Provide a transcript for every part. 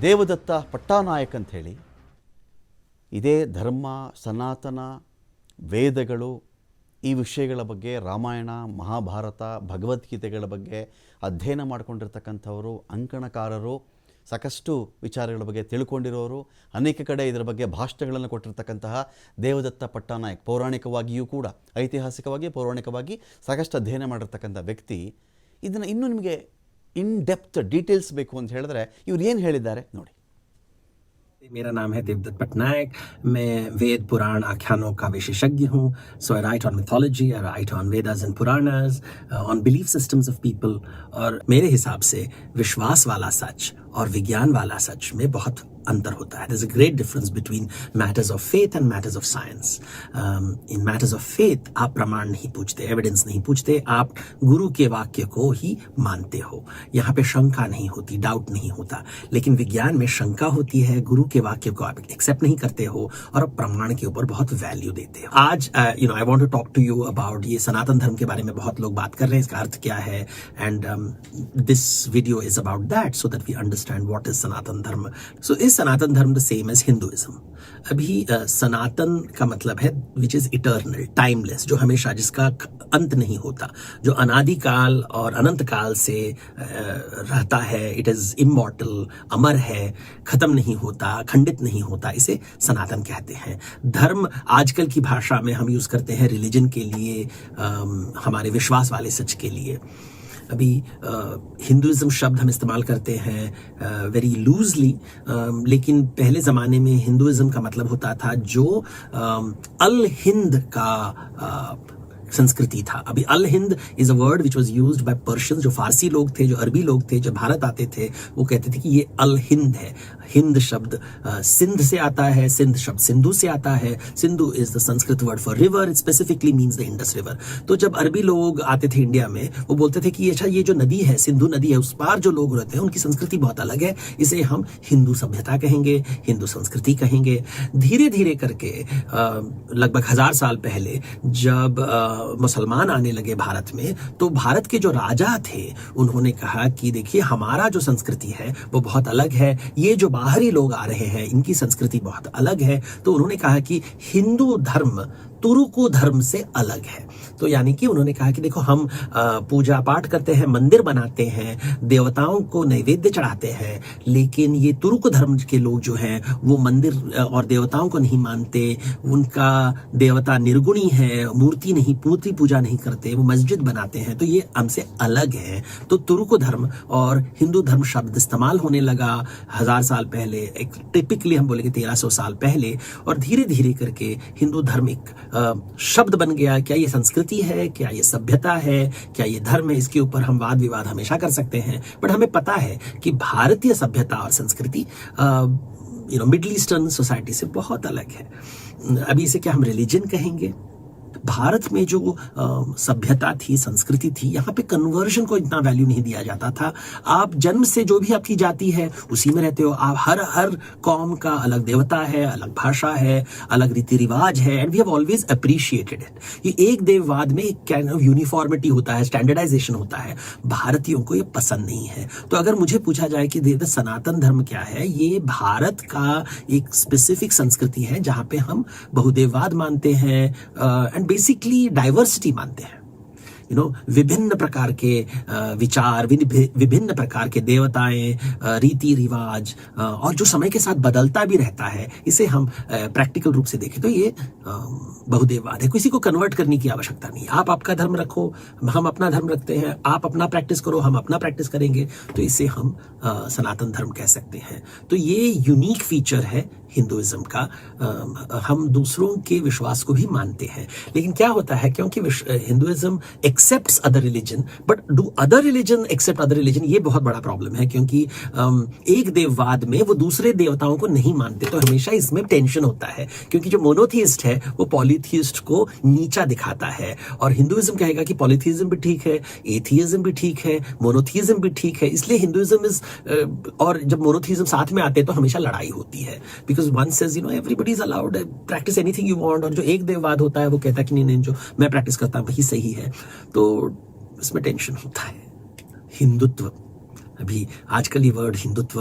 ದೇವದತ್ತ ಪಟ್ಟಾನಾಯಕ್ ಅಂಥೇಳಿ ಇದೇ ಧರ್ಮ, ಸನಾತನ, ವೇದಗಳು ಈ ವಿಷಯಗಳ ಬಗ್ಗೆ, ರಾಮಾಯಣ, ಮಹಾಭಾರತ, ಭಗವದ್ಗೀತೆಗಳ ಬಗ್ಗೆ ಅಧ್ಯಯನ ಮಾಡಿಕೊಂಡಿರ್ತಕ್ಕಂಥವರು, ಅಂಕಣಕಾರರು, ಸಾಕಷ್ಟು ವಿಚಾರಗಳ ಬಗ್ಗೆ ತಿಳ್ಕೊಂಡಿರೋರು, ಅನೇಕ ಕಡೆ ಇದರ ಬಗ್ಗೆ ಭಾಷಣಗಳನ್ನು ಕೊಟ್ಟಿರ್ತಕ್ಕಂತಹ ದೇವದತ್ತ ಪಟ್ಟಾನಾಯಕ್ ಪೌರಾಣಿಕವಾಗಿಯೂ ಕೂಡ, ಐತಿಹಾಸಿಕವಾಗಿ ಪೌರಾಣಿಕವಾಗಿ ಸಾಕಷ್ಟು ಅಧ್ಯಯನ ಮಾಡಿರ್ತಕ್ಕಂಥ ವ್ಯಕ್ತಿ. ಇದನ್ನು ಇನ್ನೂ ನಿಮಗೆ ಇನ್ ಡೆಪ್ತ್ ಡೀಟೇಲ್ಸ್ ಬೇಕು ಅಂತ ಹೇಳಿದ್ರೆ ಇವ್ರು ಏನು ಹೇಳಿದ್ದಾರೆ ನೋಡಿ. मेरा नाम है देवदत्त पटनायक। मैं वेद पुराण आख्यानों का विशेषज्ञ हूँ। So I write on mythology, I write on Vedas and Puranas, on belief systems of people. और मेरे हिसाब से विश्वास वाला सच और विज्ञान वाला सच में बहुत अंतर होता है। There's a great difference between matters of faith and matters of science. In matters of faith आप प्रमाण नहीं पूछते, एविडेंस नहीं पूछते, आप गुरु के वाक्य को ही मानते हो। यहाँ पे शंका नहीं होती, डाउट नहीं होता। लेकिन विज्ञान में शंका होती है, गुरु के वाक्य को आप एक्सेप्ट नहीं करते हो और आप प्रमाण के ऊपर बहुत वैल्यू देते हो। आज I want to talk to you about ये सनातन धर्म के बारे में बहुत लोग बात कर रहे हैं, इसका अर्थ क्या है, and this video is about that so that we understand what is Sanatan Dharma. So इस सनातन धर्म द सेम एज हिंदुइज्म। अभी सनातन का मतलब है विच इज इटर्नल, टाइमलेस, जो हमेशा, जिसका अंत नहीं होता, जो अनादिकाल और अनंत काल से रहता है। इट इज इमॉर्टल, अमर है, खत्म नहीं होता, खंडित नहीं होता, इसे सनातन कहते हैं। धर्म आजकल की भाषा में हम यूज करते हैं रिलीजन के लिए, हमारे विश्वास वाले सच के लिए। अभी हिंदुइज्म शब्द हम इस्तेमाल करते हैं वेरी लूजली, लेकिन पहले ज़माने में हिंदुइज्म का मतलब होता था जो अल हिंद का संस्कृति था। अभी Al Hind is a word which was used by Persians, जो फारसी लोग थे, जो अरबी लोग थे, जब भारत आते थे वो कहते थे कि ये अल हिंद है। हिंद शब्द सिंध से आता है, सिंध शब्द सिंधु से आता है। Sindhu is the Sanskrit word for river, it specifically means the Indus river. तो जब अरबी लोग आते थे इंडिया में, वो बोलते थे कि अच्छा ये जो नदी है, सिंधु नदी है, उस पार जो लोग रहते हैं उनकी संस्कृति बहुत अलग है, इसे हम हिंदू सभ्यता कहेंगे, हिंदू संस्कृति कहेंगे। धीरे धीरे करके लगभग 1000 साल पहले जब मुसलमान आने लगे भारत में, तो भारत के जो राजा थे उन्होंने कहा कि देखिए हमारा जो संस्कृति है वो बहुत अलग है, ये जो बाहरी लोग आ रहे हैं इनकी संस्कृति बहुत अलग है। तो उन्होंने कहा कि हिंदू धर्म तुरुकु धर्म से अलग है। तो यानी कि उन्होंने कहा कि देखो हम पूजा पाठ करते हैं, मंदिर बनाते हैं, देवताओं को नैवेद्य चढ़ाते हैं, लेकिन ये तुरुक धर्म के लोग जो हैं वो मंदिर और देवताओं को नहीं मानते, उनका देवता निर्गुणी है, मूर्ति नहीं, मूर्ति पूजा नहीं करते, वो मस्जिद बनाते हैं, तो ये हमसे अलग है। तो तुरुक धर्म और हिंदू धर्म शब्द इस्तेमाल होने लगा 1000 साल पहले, एक टिपिकली हम बोलेंगे 1300 साल पहले, और धीरे धीरे करके हिंदू धर्म एक शब्द बन गया। क्या ये संस्कृति है, क्या ये सभ्यता है, क्या ये धर्म है, इसके ऊपर हम वाद विवाद हमेशा कर सकते हैं, बट हमें पता है कि भारतीय सभ्यता और संस्कृति मिडिल ईस्टर्न सोसाइटी से बहुत अलग है। अभी इसे क्या हम रिलीजन कहेंगे? भारत में जो सभ्यता थी, संस्कृति थी, यहाँ पे कन्वर्जन को इतना वैल्यू नहीं दिया जाता था। आप जन्म से जो भी आपकी जाति है उसी में रहते हो। आप हर कौम का अलग देवता है, अलग भाषा है, अलग रीति रिवाज है, and we have always appreciated it. ये एक देववाद में एक काइंड ऑफ यूनिफॉर्मिटी होता है, स्टैंडर्डाइजेशन होता है। भारतीयों को ये पसंद नहीं है। तो अगर मुझे पूछा जाए कि सनातन धर्म क्या है, ये भारत का एक स्पेसिफिक संस्कृति है जहाँ पे हम बहुदेववाद मानते हैं एंड बेसिकली डाइवर्सिटी मानते हैं। विभिन्न प्रकार के विचार, विभिन्न प्रकार के देवताएं, रीति रिवाज, और जो समय के साथ बदलता भी रहता है, इसे हम प्रैक्टिकल रूप से देखें तो ये बहुदेववाद है। किसी को कन्वर्ट करने की आवश्यकता नहीं। आप आपका धर्म रखो, हम अपना धर्म रखते हैं, आप अपना प्रैक्टिस करो, हम अपना प्रैक्टिस करेंगे, तो इसे हम सनातन धर्म कह सकते हैं। तो ये यूनिक फीचर है हिंदुइज्म का। हम दूसरों के विश्वास को भी मानते हैं, लेकिन क्या होता है, क्योंकि Hinduism accepts other religion, but do other religion accept other religion, ये बहुत बड़ा प्रॉब्लम है। क्योंकि एक देववाद में वो दूसरे देवताओं को नहीं मानते, तो हमेशा इसमें टेंशन होता है, क्योंकि जो मोनोथीइस्ट है वो पॉलीथीइस्ट को नीचा दिखाता है। और हिंदुइज्म कहेगा कि पॉलीथीइज्म भी ठीक है, एथीइज्म भी ठीक है, मोनोथीइज्म भी ठीक है। इसलिए हिंदुइज्म इज, और जब मोनोथीइज्म साथ में आते हैं तो हमेशा लड़ाई होती है, because one says everybody is allowed practice anything you want, और जो एक देववाद होता है वो कहता है कि नहीं, जो मैं प्रैक्टिस करता हूं वही सही है। तो इसमें टेंशन होता है। हिंदुत्व, अभी आजकल ये वर्ड हिंदुत्व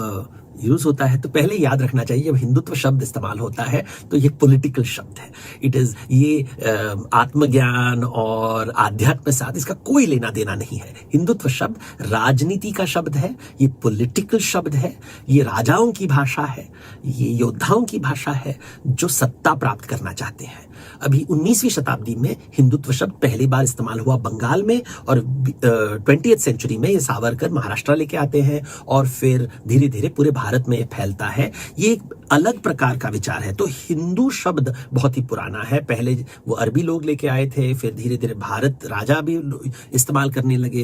यूज होता है तो पहले याद रखना चाहिए, जब हिंदुत्व शब्द इस्तेमाल होता है तो ये पॉलिटिकल शब्द है। इट इज ये आत्मज्ञान और आध्यात्म के साथ इसका कोई लेना देना नहीं है। हिंदुत्व शब्द राजनीति का शब्द है, ये पॉलिटिकल शब्द है, ये राजाओं की भाषा है, ये योद्धाओं की भाषा है जो सत्ता प्राप्त करना चाहते हैं। अभी 19वीं शताब्दी में हिंदुत्व शब्द पहली बार इस्तेमाल हुआ बंगाल में, और 20th सेंचुरी में ये सावरकर महाराष्ट्र लेके आते हैं और फिर धीरे धीरे पूरे भारत में फैलता है। ये एक अलग प्रकार का विचार है। तो हिंदू शब्द बहुत ही पुराना है, पहले वो अरबी लोग लेके आए थे, फिर धीरे धीरे भारत राजा भी इस्तेमाल करने लगे,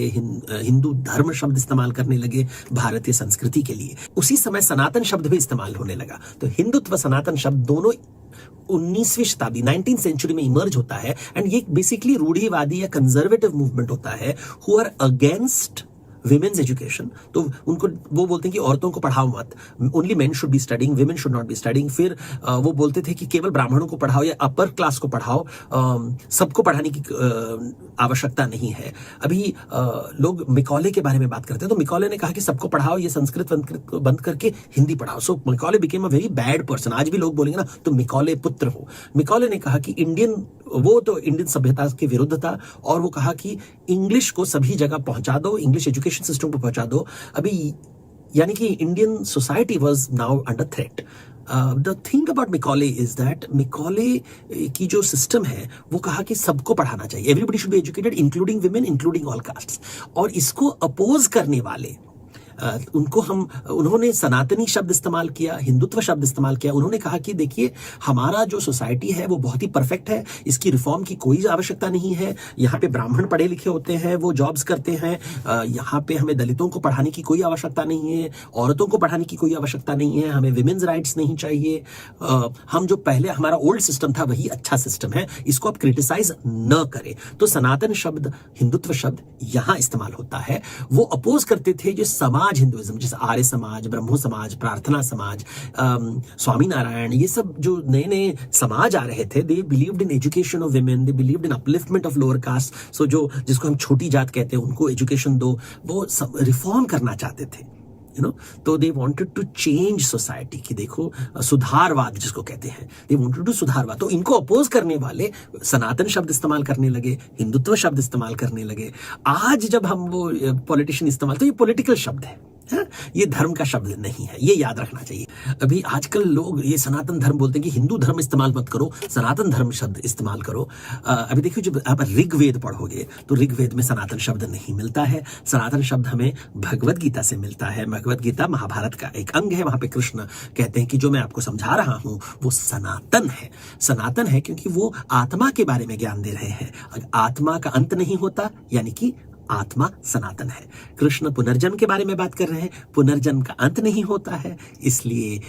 हिंदू धर्म शब्द इस्तेमाल करने लगे भारतीय संस्कृति के लिए। उसी समय सनातन शब्द भी इस्तेमाल होने लगा। तो हिंदुत्व सनातन शब्द दोनों 19वीं शताब्दी 19th सेंचुरी में इमर्ज होता है। एंड ये बेसिकली रूढ़िवादी या कंजर्वेटिव मूवमेंट होता है who are against women's education. तो उनको वो बोलते हैं कि औरतों को पढ़ाओ मत, only main should be studying, women should not be studying. फिर वो बोलते थे कि केवल ब्राह्मणों को पढ़ाओ या अपर क्लास को पढ़ाओ, सबको पढ़ाने की आवश्यकता नहीं है। अभी लोग मिकॉले के बारे में बात करते हैं, तो मिकॉले ने कहा कि सबको पढ़ाओ, ये संस्कृत बंद करके हिंदी पढ़ाओ। So Macaulay became a very bad person. आज भी लोग बोलेंगे ना तो मिकॉले पुत्र हो। मिकॉले ने कहा कि वो तो इंडियन सभ्यता के विरुद्ध था, और वो कहा कि इंग्लिश को सभी जगह पहुंचा दो, इंग्लिश एजुकेशन सिस्टम को पहुंचा दो। अभी यानी कि Indian society was now under threat. The thing about Macaulay is that Macaulay की जो सिस्टम है वो कहा कि सबको पढ़ाना चाहिए, everybody should be educated including women, including all castes. और इसको अपोज करने वाले उन्होंने सनातनी शब्द इस्तेमाल किया, हिंदुत्व शब्द इस्तेमाल किया। उन्होंने कहा कि देखिए हमारा जो सोसाइटी है वो बहुत ही परफेक्ट है, इसकी रिफॉर्म की कोई आवश्यकता नहीं है। यहाँ पे ब्राह्मण पढ़े लिखे होते हैं, वो जॉब्स करते हैं, यहाँ पे हमें दलितों को पढ़ाने की कोई आवश्यकता नहीं है, औरतों को पढ़ाने की कोई आवश्यकता नहीं है, हमें विमेन्स राइट्स नहीं चाहिए। हम जो पहले हमारा ओल्ड सिस्टम था वही अच्छा सिस्टम है, इसको आप क्रिटिसाइज न करें। तो सनातन शब्द, हिंदुत्व शब्द यहाँ इस्तेमाल होता है। वो अपोज करते थे जो समाज हिंदुइज्म, जैसे आर्य समाज, ब्रह्मो समाज, प्रार्थना समाज, स्वामी नारायण, ये सब जो नए नए समाज आ रहे थे, they believed in education of women, they believed in upliftment of lower caste. So जो जिसको हम छोटी जात कहते हैं उनको एजुकेशन दो, वो रिफॉर्म करना चाहते थे, यू नो। तो they wanted to change society, कि देखो सुधारवाद जिसको कहते हैं, दे वांटेड टू सुधारवाद। तो इनको अपोज करने वाले सनातन शब्द इस्तेमाल करने लगे, हिंदुत्व शब्द इस्तेमाल करने लगे। आज जब हम वो पॉलिटिशियन इस्तेमाल, तो ये पॉलिटिकल शब्द है, ये धर्म का शब्द नहीं है, ये याद रखना चाहिए। अभी आजकल लोग ये सनातन धर्म बोलते हैं कि हिंदू धर्म इस्तेमाल मत करो, सनातन धर्म शब्द इस्तेमाल करो। अभी देखिए जब आप ऋग्वेद पढ़ोगे तो ऋग्वेद में सनातन शब्द नहीं मिलता है। सनातन शब्द हमें भगवत गीता से मिलता है। भगवत गीता महाभारत का एक अंग है। वहां पे कृष्ण कहते हैं कि जो मैं आपको समझा रहा हूं वो सनातन है। सनातन है क्योंकि वो आत्मा के बारे में ज्ञान दे रहे हैं। आत्मा का अंत नहीं होता, यानी कि आत्मा सनातन है। कृष्ण पुनर्जन्म के बारे में बात कर रहे हैं, पुनर्जन्म का अंत नहीं होता है, इसलिए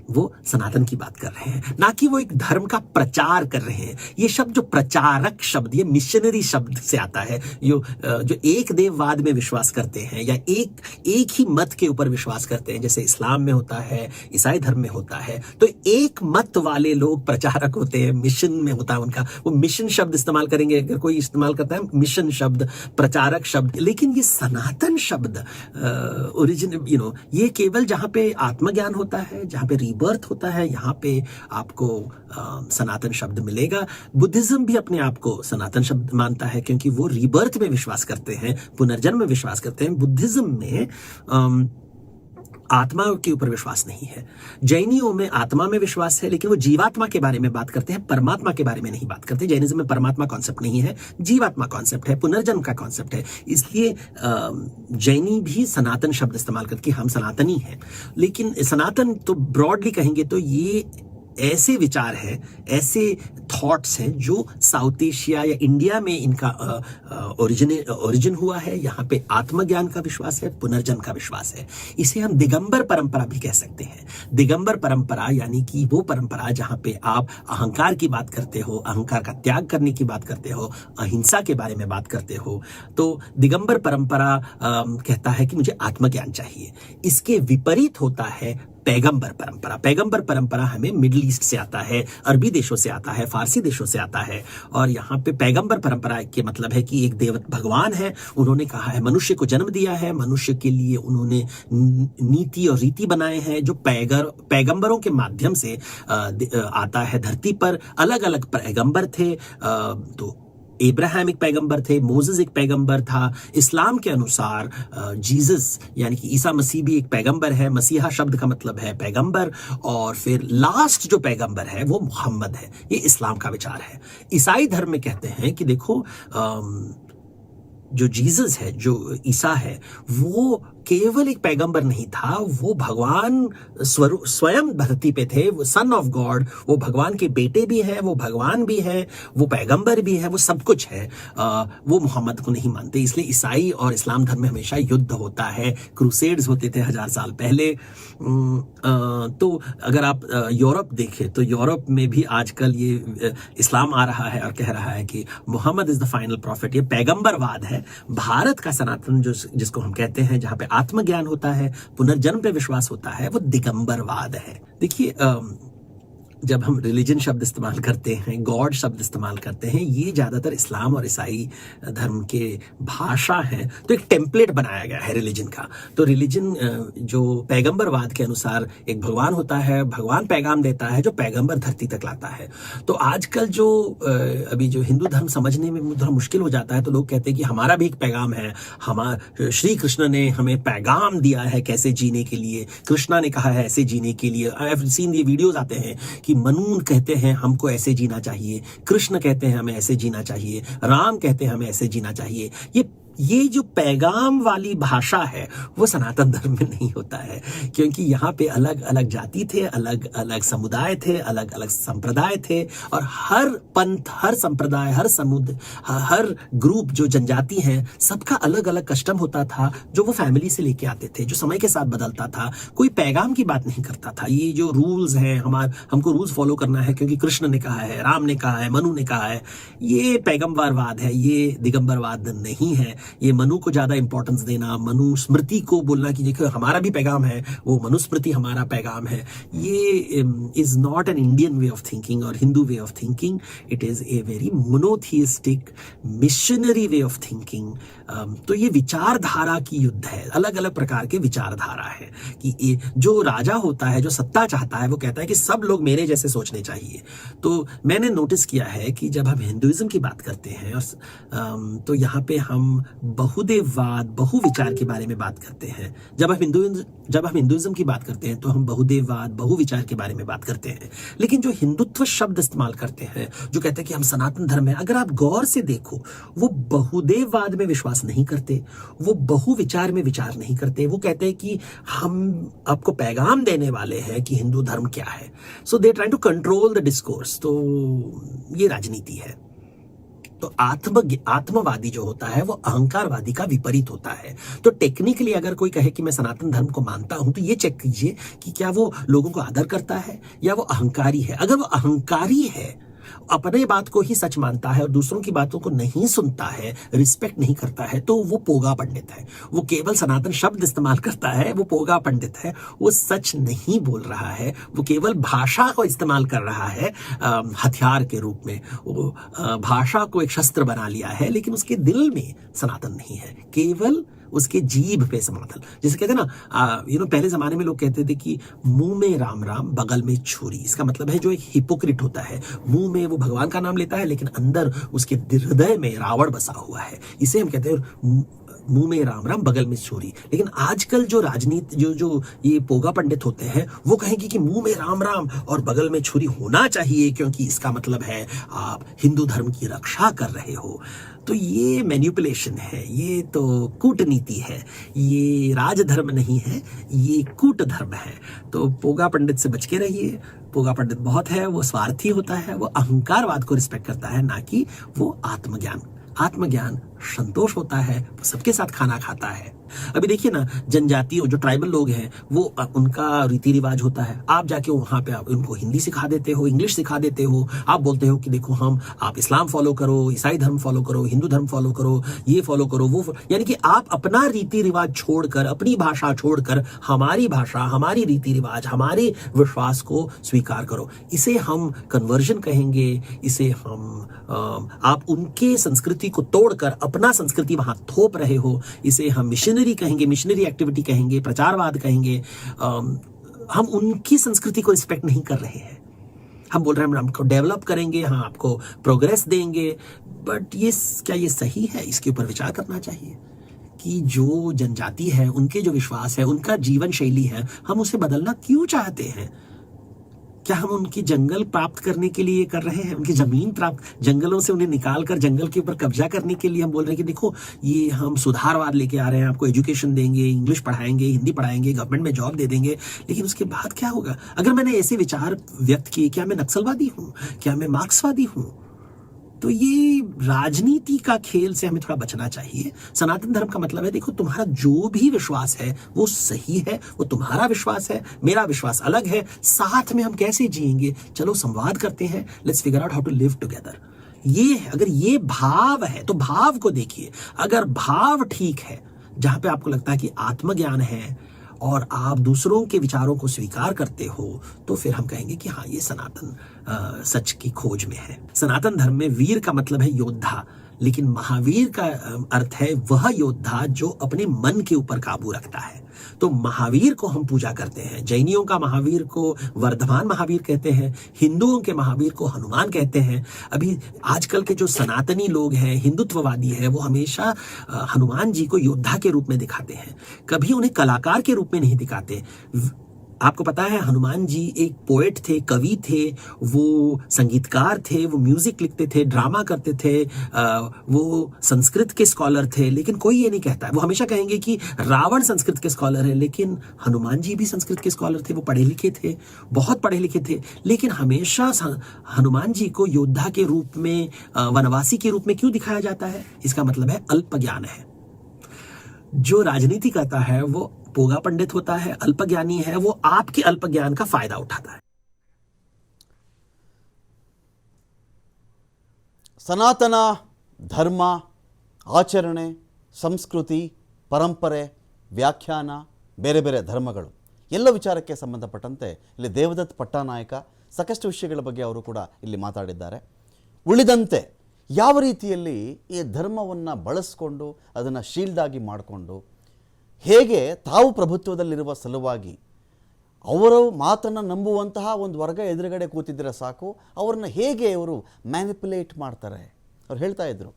वो सनातन की बात कर रहे हैं, ना कि वो एक धर्म का प्रचार कर रहे हैं। ये शब्द जो प्रचारक शब्द, ये मिशनरी शब्द से आता है। जो एक देववाद में विश्वास करते हैं या एक ही मत के ऊपर विश्वास करते हैं, जैसे इस्लाम में होता है, ईसाई धर्म में होता है, तो एक मत वाले लोग प्रचारक होते हैं, मिशन में होता है उनका, वो मिशन शब्द इस्तेमाल करेंगे। अगर कोई इस्तेमाल करता है मिशन शब्द, प्रचारक शब्द, लेकिन ये सनातन शब्द ओरिजिनल, ये केवल जहां पे आत्मज्ञान होता है, जहां पे रीबर्थ होता है, यहां पे आपको सनातन शब्द मिलेगा। बुद्धिज्म भी अपने आप को सनातन शब्द मानता है क्योंकि वो रीबर्थ में विश्वास करते हैं, पुनर्जन्म में विश्वास करते हैं। बुद्धिज्म में आत्मा के ऊपर विश्वास नहीं है। जैनियों में आत्मा में विश्वास है, लेकिन वो जीवात्मा के बारे में बात करते हैं, परमात्मा के बारे में नहीं बात करते। जैनिज्म में परमात्मा कॉन्सेप्ट नहीं है, जीवात्मा कॉन्सेप्ट है, पुनर्जन्म का कॉन्सेप्ट है। इसलिए जैनी भी सनातन शब्द इस्तेमाल करके हम सनातनी हैं। लेकिन सनातन तो ब्रॉडली कहेंगे तो ये ऐसे विचार है, ऐसे थॉट्स हैं जो साउथ एशिया या इंडिया में इनका ओरिजिन हुआ है। यहाँ पे आत्मज्ञान का विश्वास है, पुनर्जन्म का विश्वास है। इसे हम दिगंबर परंपरा भी कह सकते हैं। दिगंबर परंपरा यानी कि वो परंपरा जहाँ पे आप अहंकार की बात करते हो, अहंकार का त्याग करने की बात करते हो, अहिंसा के बारे में बात करते हो। तो दिगंबर परंपरा कहता है कि मुझे आत्मज्ञान चाहिए। इसके विपरीत होता है पैगंबर परंपरा। पैगंबर परंपरा हमें मिडिल ईस्ट से आता है, अरबी देशों से आता है, फारसी देशों से आता है। और यहाँ पे पैगंबर परंपरा के मतलब है कि एक देव भगवान है, उन्होंने कहा है, मनुष्य को जन्म दिया है, मनुष्य के लिए उन्होंने नीति और रीति बनाए हैं जो पैगंबरों के माध्यम से आता है धरती पर। अलग अलग पैगंबर थे, तो इब्राहिम एक पैगंबर थे, मोसेस एक पैगंबर था। इस्लाम के अनुसार जीसस यानी कि ईसा मसीह भी एक पैगंबर है। मसीहा शब्द का मतलब है पैगंबर। और फिर लास्ट जो पैगंबर है वो मोहम्मद है। ये इस्लाम का विचार है। ईसाई धर्म में कहते हैं कि देखो, जो जीसस है, जो ईसा है, वो केवल एक पैगंबर नहीं था, वो भगवान स्वयं धरती पे थे, वो सन ऑफ गॉड, वो भगवान के बेटे भी है, वो भगवान भी है, वो पैगंबर भी है, वो सब कुछ है। वो मोहम्मद को नहीं मानते, इसलिए ईसाई और इस्लाम धर्म में हमेशा युद्ध होता है। क्रूसेड्स होते थे 1000 साल पहले। तो अगर आप यूरोप देखें तो यूरोप में भी आजकल ये इस्लाम आ रहा है और कह रहा है कि Mohammed is the final prophet. ये पैगंबरवाद है। भारत का सनातन जो जिसको हम कहते हैं, जहां पे आत्मज्ञान होता है, पुनर्जन्म पे विश्वास होता है, वो दिगंबरवाद है। देखिए, जब हम रिलीजन शब्द इस्तेमाल करते हैं, गॉड शब्द इस्तेमाल करते हैं, ये ज्यादातर इस्लाम और ईसाई धर्म के भाषा है। तो एक टेम्पलेट बनाया गया है रिलीजन का। तो रिलीजन जो पैगंबरवाद के अनुसार एक भगवान होता है, भगवान पैगाम देता है, जो पैगंबर धरती तक लाता है। तो आजकल जो अभी जो हिंदू धर्म समझने में थोड़ा मुश्किल हो जाता है, तो लोग कहते हैं कि हमारा भी एक पैगाम है, श्री कृष्ण ने हमें पैगाम दिया है कैसे जीने के लिए, कृष्णा ने कहा है ऐसे जीने के लिए। आई हैव सीन ये वीडियोस आते हैं कि मनु कहते हैं हमको ऐसे जीना चाहिए, कृष्ण कहते हैं हमें ऐसे जीना चाहिए, राम कहते हैं हमें ऐसे जीना चाहिए। ये जो पैगाम वाली भाषा है वो सनातन धर्म में नहीं होता है, क्योंकि यहाँ पे अलग अलग जाति थे, अलग अलग समुदाय थे, अलग अलग संप्रदाय थे, और हर पंथ, हर संप्रदाय, हर ग्रुप जो जनजाति हैं, सबका अलग अलग कस्टम होता था जो वो फैमिली से लेके आते थे, जो समय के साथ बदलता था। कोई पैगाम की बात नहीं करता था। ये जो रूल्स हैं, हमको रूल्स फॉलो करना है क्योंकि कृष्ण ने कहा है, राम ने कहा है, मनु ने कहा है, ये पैगंबरवाद है, ये दिगंबरवाद नहीं है। ये मनु को ज्यादा इंपॉर्टेंस देना, मनु स्मृति को बोलना कि देखो हमारा भी पैगाम है, वो मनुस्मृति हमारा पैगाम है, ये is not an Indian way of thinking और Hindu way of thinking. It is a very monotheistic missionary way of thinking. तो ये विचारधारा की युद्ध है, अलग अलग प्रकार के विचारधारा है कि जो राजा होता है, जो सत्ता चाहता है, वो कहता है कि सब लोग मेरे जैसे सोचने चाहिए। तो मैंने नोटिस किया है कि जब हम हिंदुइज्म की बात करते हैं और तो यहाँ पे हम बहुदेववाद, बहुविचार के बारे में बात करते हैं। जब हम हिंदुइज्म की बात करते हैं तो हम बहुदेववाद, बहुविचार के बारे में बात करते हैं। लेकिन जो हिंदुत्व शब्द इस्तेमाल करते हैं, जो कहते हैं कि हम सनातन धर्म है, अगर आप गौर से देखो, वो बहुदेववाद में विश्वास नहीं करते, वो बहुविचार में विचार नहीं करते। वो कहते हैं कि हम आपको पैगाम देने वाले हैं कि हिंदू धर्म क्या है। So they try to control the discourse. तो ये राजनीति है। तो आत्मवादी जो होता है वो अहंकारवादी का विपरीत होता है। तो टेक्निकली अगर कोई कहे कि मैं सनातन धर्म को मानता हूं, तो ये चेक कीजिए कि क्या वो लोगों को आदर करता है या वो अहंकारी है। अगर वो अहंकारी है, अपने बात को ही सच मानता है और दूसरों की बातों को नहीं सुनता है, रिस्पेक्ट नहीं करता है, तो वो पोगा पंडित है। वो केवल सनातन शब्द इस्तेमाल करता है, वो पोगा पंडित है। वो सच नहीं बोल रहा है, वो केवल भाषा को इस्तेमाल कर रहा है हथियार के रूप में। वो भाषा को एक शस्त्र बना लिया है, लेकिन उसके दिल में सनातन नहीं है, केवल उसके जीभ पे समाधल। जैसे कहते हैं ना, पहले जमाने में लोग कहते थे कि मुंह में राम राम, बगल में छुरी। इसका मतलब है जो एक हिपोक्रिट होता है, मुंह में वो भगवान का नाम लेता है, लेकिन अंदर उसके हृदय में रावण बसा हुआ है। इसे हम कहते हैं मुंह में राम राम, बगल में छुरी। लेकिन आजकल जो राजनीति जो ये पोगा पंडित होते हैं, वो कहेंगे कि मुंह में राम राम और बगल में छुरी होना चाहिए, क्योंकि इसका मतलब है आप हिंदू धर्म की रक्षा कर रहे हो। तो ये मैनिपुलेशन है, ये तो कूटनीति है, ये राजधर्म नहीं है, ये कूट धर्म है। तो पोगा पंडित से बच के रहिए। पोगा पंडित बहुत है, वो स्वार्थी होता है, वो अहंकारवाद को रिस्पेक्ट करता है, ना कि वो आत्मज्ञान संतोष होता है, वो सबके साथ खाना खाता है। अभी देखिए ना, जनजातियों जो ट्राइबल लोग हैं वो उनका रीति रिवाज होता है। आप जाके वहां पे आप उनको हिंदी सिखा देते हो, इंग्लिश सिखा देते हो, आप बोलते हो कि देखो आप इस्लाम फॉलो करो, ईसाई धर्म फॉलो करो, हिंदू धर्म फॉलो करो, ये फॉलो करो, वो यानी कि आप अपना रीति रिवाज छोड़कर, अपनी भाषा छोड़कर हमारी भाषा, हमारी रीति रिवाज, हमारे विश्वास को स्वीकार करो। इसे हम कन्वर्जन कहेंगे, इसे हम आप उनके संस्कृति को तोड़कर अपना संस्कृति वहां थोप रहे हो, इसे हम मिशनरी कहेंगे, मिशनरी एक्टिविटी कहेंगे, प्रचारवाद कहेंगे। हम उनकी संस्कृति को रिस्पेक्ट नहीं कर रहे हैं। हम बोल रहे हैं हम आपको डेवलप करेंगे, हम आपको प्रोग्रेस देंगे, बट ये क्या ये सही है? इसके ऊपर विचार करना चाहिए कि जो जनजाति है, उनके जो विश्वास है, उनका जीवन शैली है, हम उसे बदलना क्यों चाहते हैं? क्या हम उनकी जंगल प्राप्त करने के लिए कर रहे हैं? उनकी जमीन प्राप्त, जंगलों से उन्हें निकाल कर जंगल के ऊपर कब्जा करने के लिए हम बोल रहे हैं कि देखो ये हम सुधारवाद लेके आ रहे हैं, आपको एजुकेशन देंगे, इंग्लिश पढ़ाएंगे, हिंदी पढ़ाएंगे, गवर्नमेंट में जॉब दे देंगे, लेकिन उसके बाद क्या होगा? अगर मैंने ऐसे विचार व्यक्त किए, क्या मैं नक्सलवादी हूं? क्या मैं मार्क्सवादी हूं? तो ये राजनीति का खेल से हमें थोड़ा बचना चाहिए। सनातन धर्म का मतलब है, देखो तुम्हारा जो भी विश्वास है वो सही है, वो तुम्हारा विश्वास है, मेरा विश्वास अलग है, साथ में हम कैसे जिएंगे? चलो संवाद करते हैं, let's figure out how to live together. ये है, अगर ये भाव है तो भाव को देखिए। अगर भाव ठीक है, जहां पे आपको लगता है कि आत्मज्ञान है और आप दूसरों के विचारों को स्वीकार करते हो, तो फिर हम कहेंगे कि हाँ, ये सनातन सच की खोज में है। सनातन धर्म में वीर का मतलब है योद्धा, लेकिन महावीर का अर्थ है वह योद्धा जो अपने मन के ऊपर काबू रखता है। तो महावीर को हम पूजा करते हैं। जैनियों का महावीर को वर्धमान महावीर कहते हैं, हिंदुओं के महावीर को हनुमान कहते हैं। अभी आजकल के जो सनातनी लोग हैं, हिंदुत्ववादी हैं, वो हमेशा हनुमान जी को योद्धा के रूप में दिखाते हैं, कभी उन्हें कलाकार के रूप में नहीं दिखाते। आपको पता है हनुमान जी एक पोएट थे, कवि थे, वो संगीतकार थे, वो म्यूजिक लिखते थे, ड्रामा करते थे, वो संस्कृत के स्कॉलर थे, लेकिन कोई ये नहीं कहता है। वो हमेशा कहेंगे कि रावण संस्कृत के स्कॉलर है, लेकिन हनुमान जी भी संस्कृत के स्कॉलर थे, वो पढ़े लिखे थे, बहुत पढ़े लिखे थे, लेकिन हमेशा हनुमान जी को योद्धा के रूप में, वनवासी के रूप में क्यों दिखाया जाता है? इसका मतलब है अल्प ज्ञान है। जो राजनीति करता है वो पोगा पंडित होता है, अल्पज्ञानी है, वो आपके अल्प ज्ञान का फायदा उठाता है। ಸನಾತನ ಧರ್ಮ, ಆಚರಣೆ, ಸಂಸ್ಕೃತಿ, ಪರಂಪರೆ, ವ್ಯಾಖ್ಯಾನ, ಬೇರೆ ಬೇರೆ ಧರ್ಮಗಳು ಎಲ್ಲ ವಿಚಾರಕ್ಕೆ ಸಂಬಂಧಪಟ್ಟಂತೆ ಇಲ್ಲಿ ದೇವದತ್ ಪಟ್ಟಾನಾಯಕ ಸಾಕಷ್ಟು ವಿಷಯಗಳ ಬಗ್ಗೆ ಅವರು ಕೂಡ ಇಲ್ಲಿ ಮಾತಾಡಿದ್ದಾರೆ. ಉಳಿದಂತೆ ಯಾವ ರೀತಿಯಲ್ಲಿ ಈ ಧರ್ಮವನ್ನು ಬಳಸ್ಕೊಂಡು ಅದನ್ನು ಶೀಲ್ಡಾಗಿ ಮಾಡಿಕೊಂಡು ಹೇಗೆ ತಾವು ಪ್ರಭುತ್ವದಲ್ಲಿರುವ ಸಲುವಾಗಿ ಅವರು ಮಾತನ್ನು ನಂಬುವಂತಹ ಒಂದು ವರ್ಗ ಎದುರುಗಡೆ ಕೂತಿದ್ದರೆ ಸಾಕು, ಅವ್ರನ್ನ ಹೇಗೆ ಅವರು ಮ್ಯಾನಿಪುಲೇಟ್ ಮಾಡ್ತಾರೆ. ಅವ್ರು ಹೇಳ್ತಾ ಇದ್ರು,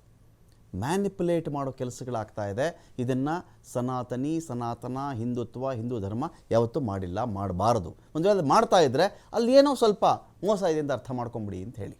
ಮ್ಯಾನಿಪುಲೇಟ್ ಮಾಡೋ ಕೆಲಸಗಳಾಗ್ತಾ ಇದೆ. ಇದನ್ನು ಸನಾತನ ಹಿಂದುತ್ವ, ಹಿಂದೂ ಧರ್ಮ ಯಾವತ್ತೂ ಮಾಡಿಲ್ಲ, ಮಾಡಬಾರದು. ಒಂದು ವೇಳೆ ಮಾಡ್ತಾ ಇದ್ದರೆ ಅಲ್ಲಿ ಏನೋ ಸ್ವಲ್ಪ ಮೋಸ ಇದೆ ಅಂತ ಅರ್ಥ ಮಾಡ್ಕೊಂಬಿಡಿ ಅಂತ ಹೇಳಿ.